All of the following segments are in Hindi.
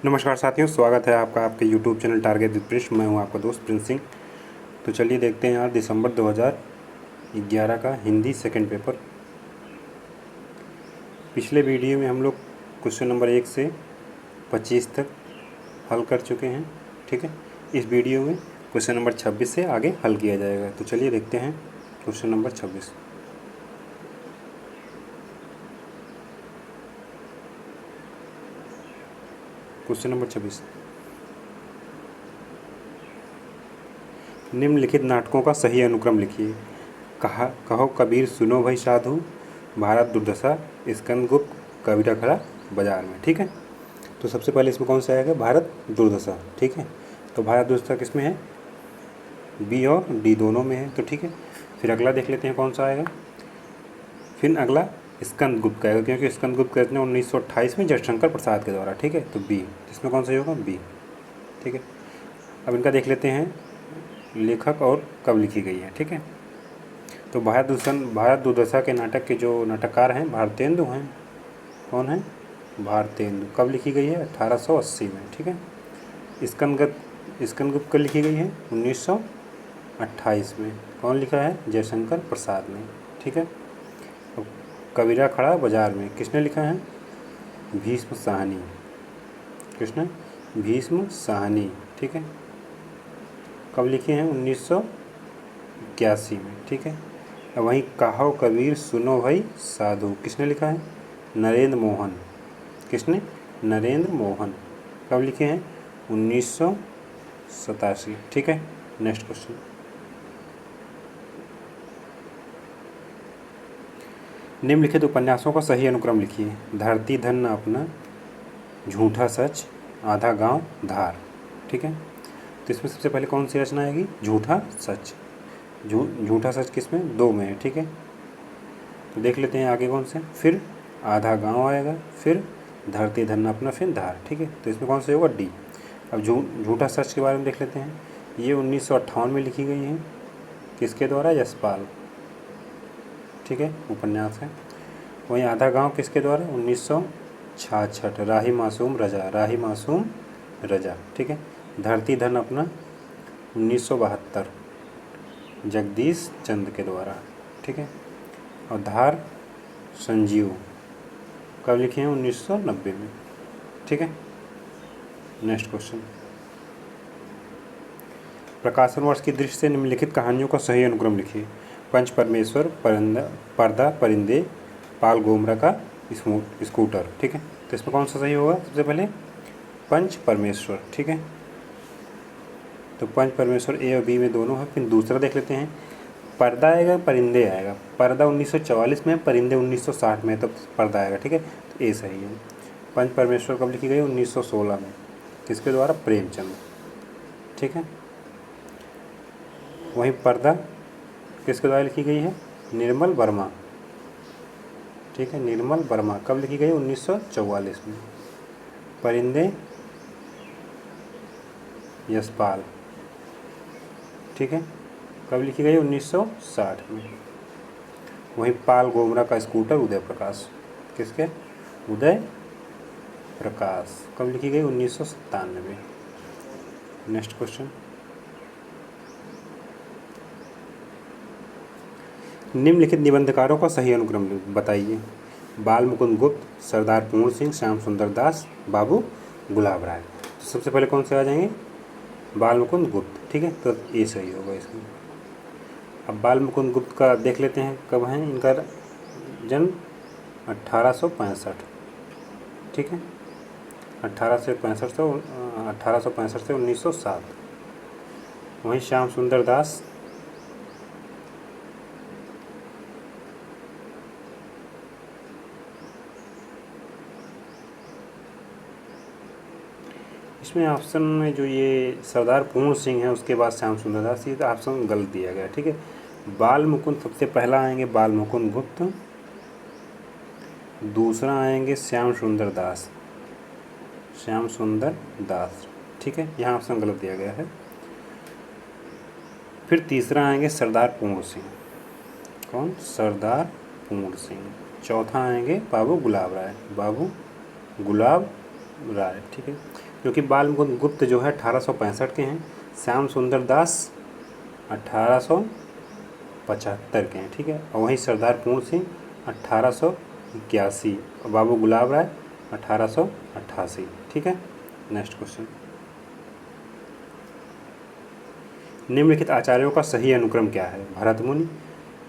नमस्कार साथियों, स्वागत है आपका आपके YouTube channel target with Prince. मैं हूं आपका दोस्त प्रिंस सिंह। तो चलिए देखते हैं यार दिसंबर 2011 का हिंदी सेकंड पेपर। पिछले वीडियो में हम लोग क्वेश्चन नंबर 1 से 25 तक हल कर चुके हैं। ठीक है, इस वीडियो में क्वेश्चन नंबर 26 से आगे हल किया जाएगा। तो चलिए देखते हैं क्वेश्चन नंबर 26। क्वेश्चन नंबर 26, निम्नलिखित नाटकों का सही अनुक्रम लिखिए। कहो कबीर सुनो भाई साधु, भारत दुर्दशा, स्कंदगुप्त, कबीरा खड़ा बाजार में। ठीक है, तो सबसे पहले इसमें कौन सा आएगा? भारत दुर्दशा। ठीक है, तो भारत दुर्दशा किस में है? बी और डी दोनों में है। तो ठीक है, फिर अगला देख लेते हैं कौन सा आएगा। फिर अगला स्कंदगुप्त का आएगा, क्योंकि स्कंदगुप्त कहते हैं 1928 में जयशंकर प्रसाद के द्वारा। ठीक है, तो बी, इसमें कौन सा होगा? बी। ठीक है, अब इनका देख लेते हैं लेखक और कब लिखी गई है। ठीक है, तो भारत दुर्दशा के नाटक के जो नाटककार हैं भारतेंदु हैं। कौन है? भारतेंदु। कब लिखी गई है? 1880 में। ठीक है, स्कंदगुप्त कब लिखी गई है? 1928 में। कौन लिखा है? जयशंकर प्रसाद ने। ठीक है, अब कबीरा खड़ा बाजार में किसने लिखा है? भीष्म साहनी। किसने? भीष्म साहनी। ठीक है, कब लिखे हैं? 1981 में। ठीक है, अब वहीं कहो कबीर सुनो भाई साधु किसने लिखा है? नरेंद्र मोहन। किसने? नरेंद्र मोहन। कब लिखे हैं? 1987। ठीक है, नेक्स्ट क्वेश्चन। निम्नलिखित उपन्यासों का सही अनुक्रम लिखिए। धरती धन न अपना, झूठा सच, आधा गांव, धार। ठीक है, तो इसमें सबसे पहले कौन सी रचना आएगी? झूठा सच। झूठा सच किसमें? दो में है। ठीक है, तो देख लेते हैं आगे कौन से। फिर आधा गांव आएगा, फिर धरती धन अपना, फिर धार। ठीक है, तो इसमें कौन सा होगा? डी। अब झूठा सच के बारे में देख लेते हैं। ये 1958 में लिखी गई है। किसके द्वारा? यशपाल। ठीक है, उपन्यास है। वहीं आधा गांव किसके द्वारा? 1966, राही मासूम रजा। राही मासूम रजा। ठीक है, धरती धन अपना 1972, जगदीश चंद्र के द्वारा। ठीक है, और धार संजीव कब लिखे हैं? 1990 में। ठीक है, नेक्स्ट क्वेश्चन। प्रकाशन वर्ष की दृष्टि से निम्नलिखित कहानियों का सही अनुक्रम लिखिए। पंच परमेश्वर, पर्दा, परिंदे, पाल गोमरा का स्कूटर। ठीक है, तो इसमें कौन सा सही होगा? सबसे पहले पंच परमेश्वर। ठीक है, तो पंच परमेश्वर ए और बी में दोनों है। फिर दूसरा देख लेते हैं। पर्दा आएगा, परिंदे आएगा। पर्दा 1944 में, परिंदे 1960 में, तब पर्दा आएगा। ठीक है, तो ए सही है। पंच परमेश्वर कब लिखी गई? 1916 में। किसके द्वारा? प्रेमचंद। ठीक है, वहीं पर्दा किसके द्वारा लिखी गई है? निर्मल वर्मा। ठीक है, निर्मल वर्मा। कब लिखी गई? 1944 में। परिंदे यशपाल। ठीक है, कब लिखी गई? 1960 में। वहीं पाल गोमरा का स्कूटर उदय प्रकाश। किसके? उदय प्रकाश। कब लिखी गई? 1997। Next question. निम्नलिखित निबंधकारों का सही अनुक्रम बताइए। बाल मुकुंद गुप्त, सरदार पूर्ण सिंह, श्याम सुंदर दास, बाबू गुलाब राय। तो सबसे पहले कौन से आ जाएंगे? बाल मुकुंद गुप्त। ठीक है, तो ये सही होगा इसमें। अब बाल मुकुंद गुप्त का देख लेते हैं कब है इनका जन्म? 1865। ठीक है, 1865 से 1907। वहीं श्याम सुंदर दास इसमें ऑप्शन में जो ये सरदार पूर्ण सिंह है उसके बाद श्याम सुंदर दास, ये ऑप्शन गलत दिया गया। ठीक है, बाल मुकुंद सबसे पहला आएंगे बाल मुकुंद गुप्त, दूसरा आएंगे श्याम सुंदर दास। श्याम सुंदर दास। ठीक है, यहाँ ऑप्शन गलत दिया गया है। फिर तीसरा आएंगे सरदार पूर्ण सिंह। कौन? सरदार पूर्ण सिंह। चौथा आएंगे बाबू गुलाब राय। बाबू गुलाब राय। ठीक है, क्योंकि बाल गुप्त जो है 1865 के हैं, श्याम सुंदर दास 1875 के हैं, ठीक है। और वहीं सरदार पूर्ण सिंह 1881 और बाबू गुलाब राय 1888, ठीक है। नेक्स्ट क्वेश्चन, निम्नलिखित आचार्यों का सही अनुक्रम क्या है? भरत मुनि,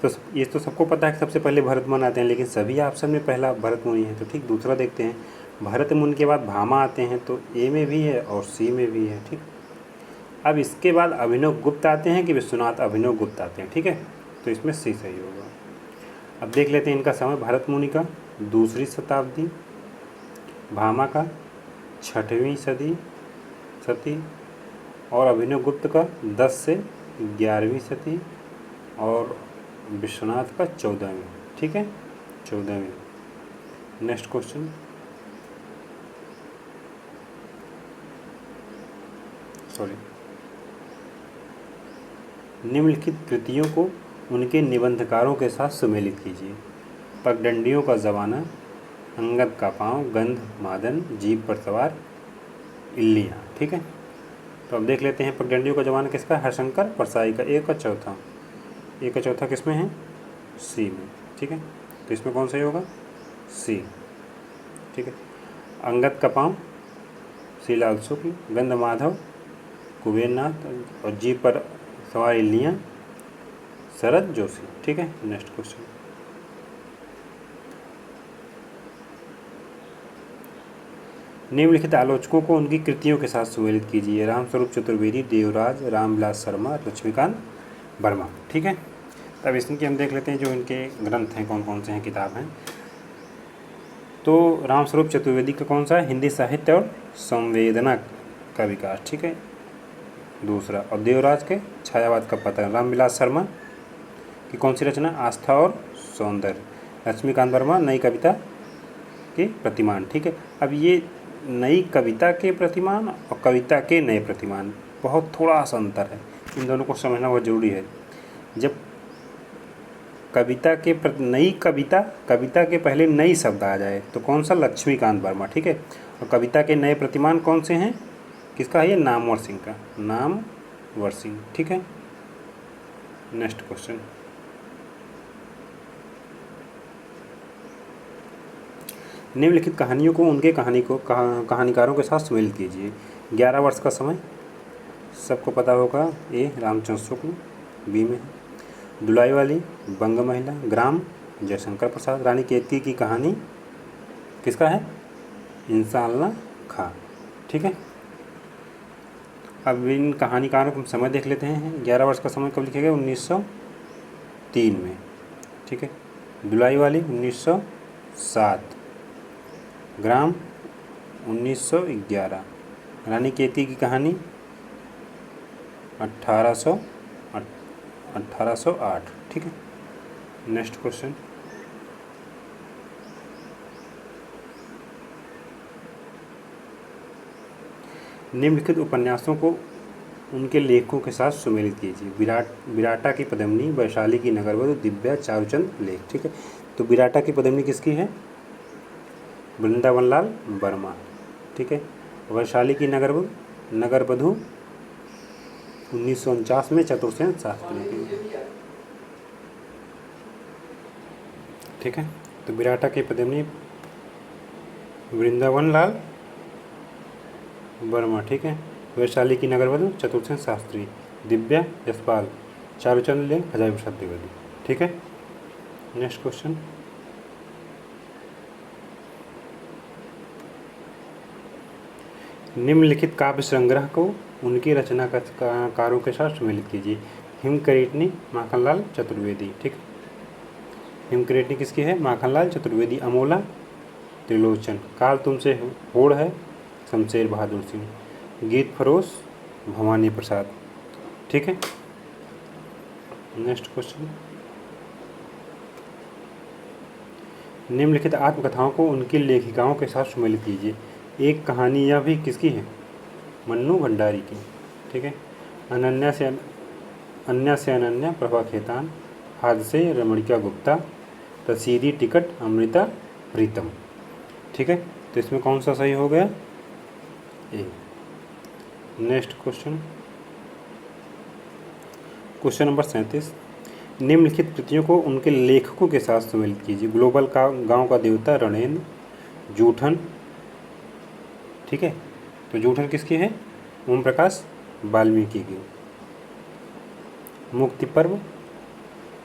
तो ये तो सबको पता है कि सबसे पहले भरत मुनि आते हैं, लेकिन सभी ऑप्शन में पहला भरत मुनि है, तो ठीक। दूसरा देखते हैं, भरत मुनि के बाद भामा आते हैं, तो ए में भी है और सी में भी है, ठीक। अब इसके बाद अभिनव गुप्त आते हैं कि विश्वनाथ अभिनव गुप्त आते हैं, ठीक है, तो इसमें सी सही होगा। अब देख लेते हैं इनका समय, भरत मुनि का 2री शताब्दी, भामा का 6वीं सदी और अभिनव गुप्त का 10 से 11वीं सदी और विश्वनाथ का 14वीं, ठीक है, 14वीं। नेक्स्ट क्वेश्चन, निम्नलिखित कृतियों को उनके निबंधकारों के साथ सुमेलित कीजिए। पगडंडियों का ज़माना, अंगद का पाँव, गंध मादन, जीप पर सवार, इल्लियाँ, ठीक है। तो अब देख लेते हैं पगडंडियों का ज़माना किसका, हरशंकर परसाई का। एक का चौथा किसमें है, सी में, ठीक है। तो इसमें कौन सही होगा, सी, ठीक है। अंगद का पाँव श्रीलाल शुक्ल, गंध माधव कुबेरनाथ और जीप पर सवार इल्लियाँ शरद जोशी, ठीक है। नेक्स्ट क्वेश्चन, निम्नलिखित आलोचकों को उनकी कृतियों के साथ सुमेलित कीजिए। रामस्वरूप चतुर्वेदी, देवराज, रामविलास शर्मा, लक्ष्मीकांत वर्मा, ठीक है। तब इसके हम देख लेते हैं जो इनके ग्रंथ हैं, कौन कौन से हैं, किताब हैं। तो रामस्वरूप चतुर्वेदी का कौन सा है, हिंदी साहित्य और संवेदना का विकास, ठीक है, दूसरा। और देवराज के छायावाद का पतन। रामविलास शर्मा की कौन सी रचना, आस्था और सौंदर्य। लक्ष्मीकांत वर्मा नई कविता के प्रतिमान, ठीक है। अब ये नई कविता के प्रतिमान और कविता के नए प्रतिमान, बहुत थोड़ा सा अंतर है, इन दोनों को समझना बहुत ज़रूरी है। जब कविता के नई कविता के पहले नई शब्द आ जाए तो कौन सा, लक्ष्मीकांत वर्मा, ठीक है। और कविता के नए प्रतिमान कौन से हैं, किसका है ये, नामवर सिंह का, नामवर सिंह, ठीक है। नेक्स्ट क्वेश्चन, निम्नलिखित कहानियों को उनके कहानीकारों के साथ सुमेलित कीजिए। 11 वर्ष का समय, सबको पता होगा, ए रामचंद्र शुक्ल, बी में दुलाई वाली, बंग महिला, ग्राम जयशंकर प्रसाद, रानी केतकी की कहानी किसका है, इंसाल्लाह खां, ठीक है। अब इन कहानीकारों का समय देख लेते हैं। 11 वर्ष का समय कब लिखा गया, 1903 में, ठीक है। दुलाई वाली 1907, ग्राम 1911, रानी केतकी की कहानी 1808, ठीक है। नेक्स्ट क्वेश्चन, निम्नलिखित उपन्यासों को उनके लेखों के साथ सुमेलित कीजिए। विराटा की पद्मिनी, वैशाली की नगरवधू, दिव्या, चारुचंद लेख, ठीक है। तो विराटा की पद्मिनी किसकी है, वृंदावनलाल वर्मा, ठीक है। वैशाली की नगरवधू 1949 में चतुर्सेन शास्त्री की, ठीक है। तो विराटा की पद्मिनी वृंदावनलाल वर्मा, ठीक है। वैशाली की नगरवधू चतुर्सेन शास्त्री, दिव्या यशपाल, चारुचंद लेख हजारी प्रसाद द्विवेदी, ठीक है। नेक्स्ट क्वेश्चन, निम्नलिखित काव्य संग्रह को उनकी रचनाकारों के साथ सुमेलित कीजिए। हिमकरीटनी, माखनलाल चतुर्वेदी, ठीक। हिमकरीटनी किसकी है, माखनलाल चतुर्वेदी। अमोला, त्रिलोचन। काल तुमसे होड़ है, शमशेर बहादुर सिंह। गीत फरोश, भवानी प्रसाद, ठीक है। नेक्स्ट क्वेश्चन, निम्नलिखित आत्मकथाओं को उनकी लेखिकाओं के साथ सुमेलित कीजिए। एक कहानी यह भी किसकी है, मन्नू भंडारी की, ठीक है। अन्य से अनन्या, प्रभा खेतान। हादसे, रमणिका गुप्ता। रसीदी टिकट, अमृता प्रीतम, ठीक है। तो इसमें कौन सा सही हो गया, ए। नेक्स्ट क्वेश्चन, क्वेश्चन नंबर 37, निम्नलिखित कृतियों को उनके लेखकों के साथ सम्मिलित कीजिए। ग्लोबल का गांव का देवता रणेंद्र, जूठन, ठीक है, तो जूठन किसकी है? ओम प्रकाश वाल्मीकि की। मुक्ति पर्व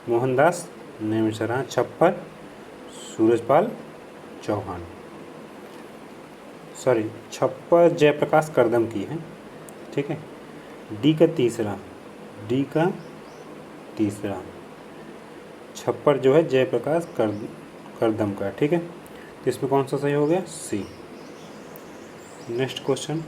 मोहनदास नेमिशरा, छप्पर सूरजपाल चौहान, सॉरी छप्पर जयप्रकाश करदम की है, ठीक है। डी का तीसरा छप्पर जो है जयप्रकाश करदम का, ठीक है। तो इसमें कौन सा सही हो गया? सी। नेक्स्ट क्वेश्चन,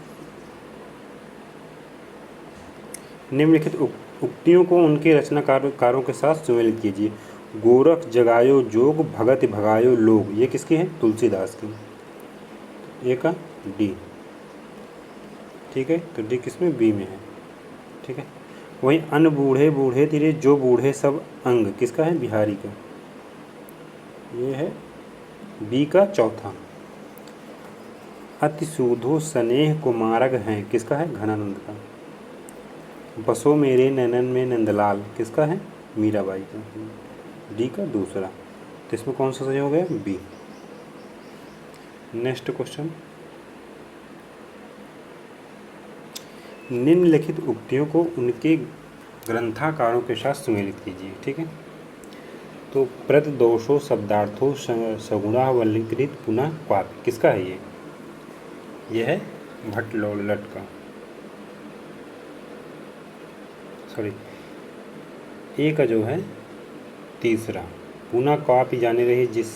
निम्नलिखित उक्तियों को उनके रचनाकारों के साथ सुमेलित कीजिए। गोरख जगायो जोग, भगत भगायो लोग, ये किसकी है? तुलसीदास की। ए का डी, ठीक है, तो डी किसमें? बी में है, ठीक है। वहीं अन बूढ़े बूढ़े तेरे जो बूढ़े सब अंग, किसका है? बिहारी का, ये है बी का चौथा। अति सूधो स्नेह कुमारग हैं, किसका है? घनानंद का। बसो मेरे नैनन में नंदलाल, किसका है? मीराबाई का, डी का दूसरा। तो इसमें कौन सा सही हो गया? बी। नेक्स्ट क्वेश्चन, निम्नलिखित उक्तियों को उनके ग्रंथाकारों के साथ सुमेलित कीजिए, ठीक है। तो प्रतदोषो शब्दार्थो सगुणा वल्लीकृत पुनः क्वापि, किसका है ये? यह है भट्टलोलट का, सॉरी ए का जो है तीसरा। पुनः क्वापि जाने रही जिस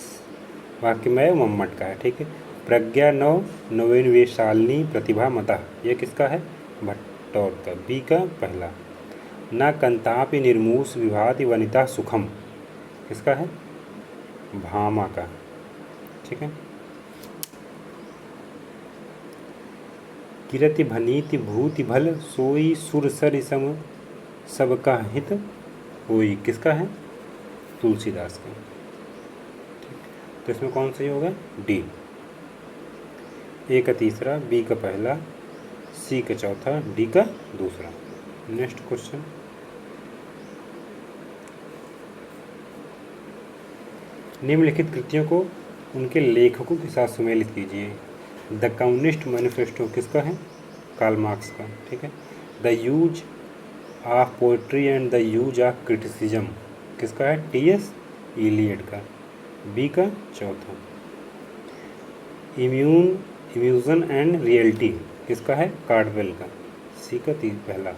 वाक्य में मम्मट का है, ठीक है। प्रज्ञा नवेन्वेशालिनी प्रतिभा मता, यह किसका है? भट्टौर का, बी का पहला। न कंतापि निर्मूस विभाति वनिता सुखम, किसका है? भामा का, ठीक है। किरति भनीति भूति भल सोई सुर सरि सम सबका हित होई, किसका है? तुलसीदास का, ठीक। तो इसमें कौन सही होगा? डी। ए का तीसरा, बी का पहला, सी का चौथा, डी का दूसरा। नेक्स्ट क्वेश्चन, निम्नलिखित कृतियों को उनके लेखकों के साथ सुमेलित कीजिए। द कम्युनिस्ट मैनिफेस्टो, किसका है? कार्ल मार्क्स का, ठीक है। The use of poetry and the use of criticism, किसका है? टी.एस. इलियट का, बी का चौथा। इम्यूजन एंड रियलिटी, किसका है? कार्डवेल का, सी का पहला।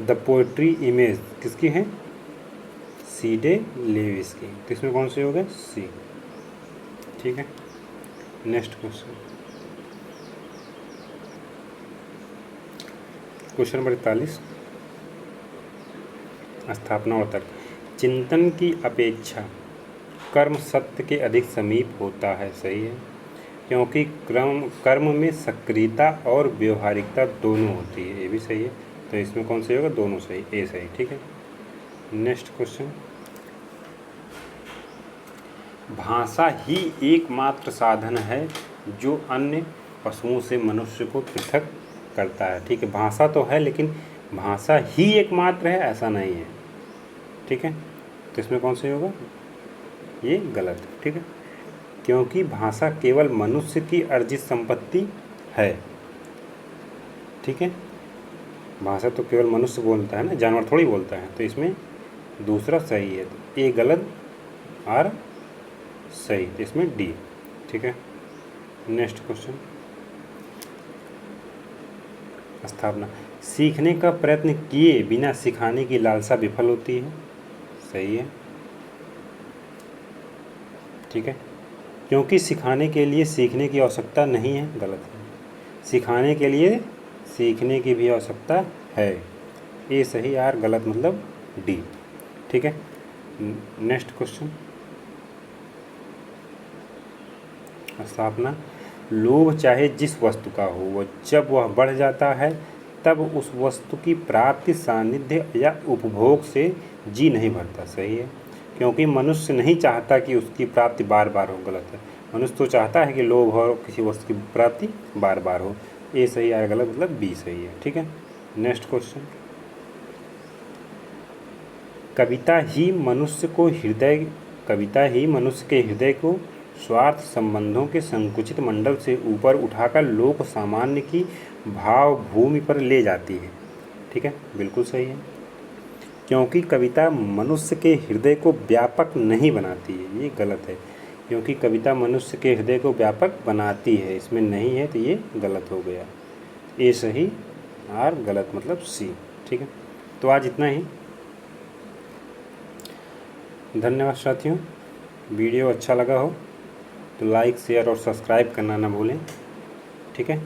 द पोइट्री इमेज, किसकी है? सी डे लेविस की। तो इसमें कौन सी हो गया? सी, ठीक है। नेक्स्ट क्वेश्चन, क्वेश्चन नंबर 41, स्थापना और तर्क। चिंतन की अपेक्षा कर्म सत्य के अधिक समीप होता है, सही है, क्योंकि कर्म में सक्रियता और व्यवहारिकता दोनों होती है, ये भी सही है। तो इसमें कौन सही होगा? दोनों सही, ए सही, ठीक है। नेक्स्ट क्वेश्चन, भाषा ही एकमात्र साधन है जो अन्य पशुओं से मनुष्य को पृथक करता है, ठीक है। भाषा तो है लेकिन भाषा ही एकमात्र है ऐसा नहीं है, ठीक है। तो इसमें कौन सही होगा? ये गलत है, ठीक है, क्योंकि भाषा केवल मनुष्य की अर्जित संपत्ति है, ठीक है। भाषा तो केवल मनुष्य बोलता है ना, जानवर थोड़ी बोलता है। तो इसमें दूसरा सही है, तो ए गलत और सही, तो इसमें डी, ठीक है। नेक्स्ट क्वेश्चन, स्थापना। सीखने का प्रयत्न किए बिना सिखाने की लालसा विफल होती है, सही है, ठीक है। क्योंकि सिखाने के लिए सीखने की आवश्यकता नहीं है, गलत है। सिखाने के लिए सीखने की भी आवश्यकता है, ए सही, आर गलत, मतलब डी, ठीक है। नेक्स्ट क्वेश्चन, स्थापना। लोभ चाहे जिस वस्तु का हो, वह जब वह बढ़ जाता है तब उस वस्तु की प्राप्ति, सानिध्य या उपभोग से जी नहीं भरता, सही है, क्योंकि मनुष्य नहीं चाहता कि उसकी प्राप्ति बार बार हो, गलत है। मनुष्य तो चाहता है कि लोभ हो, किसी वस्तु की प्राप्ति बार बार हो। ए सही, आर गलत, मतलब बी सही है। ठीक है, नेक्स्ट क्वेश्चन। कविता ही मनुष्य के हृदय को स्वार्थ संबंधों के संकुचित मंडल से ऊपर उठाकर लोक सामान्य की भाव भूमि पर ले जाती है। ठीक है, बिल्कुल सही है, क्योंकि कविता मनुष्य के हृदय को व्यापक नहीं बनाती है, ये गलत है। क्योंकि कविता मनुष्य के हृदय को व्यापक बनाती है, इसमें नहीं है, तो ये गलत हो गया। ए सही, आर गलत, मतलब सी। ठीक है, तो आज इतना ही। धन्यवाद साथियों। वीडियो अच्छा लगा हो तो लाइक, शेयर और सब्सक्राइब करना ना भूलें। ठीक है।